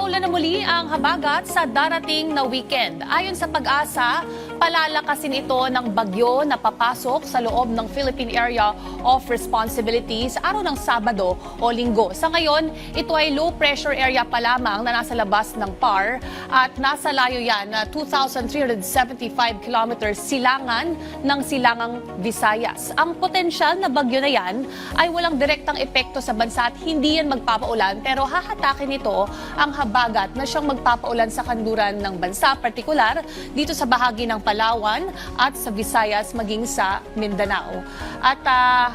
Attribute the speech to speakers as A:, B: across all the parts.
A: Uulan na muli ang habagat sa darating na weekend. Ayon sa Pag-asa, palalakasin ito ng bagyo na papasok sa loob ng Philippine Area of Responsibility sa araw ng Sabado o Linggo. Sa ngayon, ito ay low pressure area pa lamang na nasa labas ng PAR at nasa layo yan na 2,375 kilometers silangan ng silangang Visayas. Ang potensyal na bagyo na yan ay walang direktang epekto sa bansa at hindi yan magpapaulan, pero hahatakin nito ang habagat na siyang magpapaulan sa kanluran ng bansa, partikular dito sa bahagi ng Palawan at sa Visayas maging sa Mindanao. At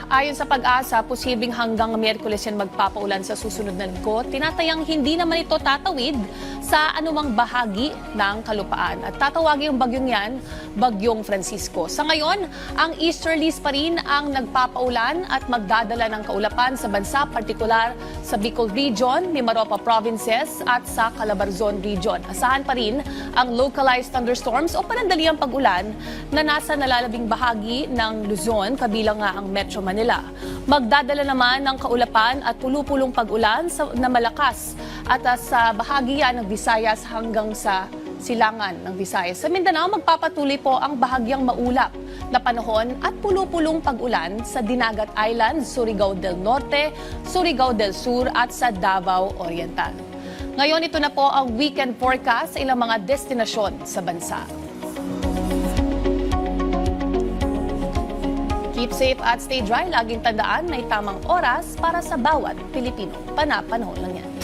A: ayon sa Pag-asa, posibleng hanggang Miyerkules yan magpapaulan sa susunod na linggo. Tinatayang hindi naman ito tatawid sa anumang bahagi ng kalupaan. At tatawagin yung bagyong yan, Bagyong Francisco. Sa ngayon, ang easterlies pa rin ang nagpapaulan at magdadala ng kaulapan sa bansa, partikular sa Bicol Region, Mimaropa Provinces at sa Calabarzon Region. Asahan pa rin ang localized thunderstorms o panandaliang pag-ulan na nasa nalalabing bahagi ng Luzon, kabilang nga ang Metro Manila. Magdadala naman ng kaulapan at pulupulong pag-ulan na malakas at sa bahagi yan ng Visayas hanggang sa silangan ng Visayas. Sa Mindanao, magpapatuloy po ang bahagyang maulap na panahon at pulupulong pag-ulan sa Dinagat Island, Surigao del Norte, Surigao del Sur at sa Davao Oriental. Ngayon, ito na po ang weekend forecast sa ilang mga destinasyon sa bansa. Keep safe at stay dry. Laging tandaan, may tamang oras para sa bawat Pilipino. Panahon lang yan.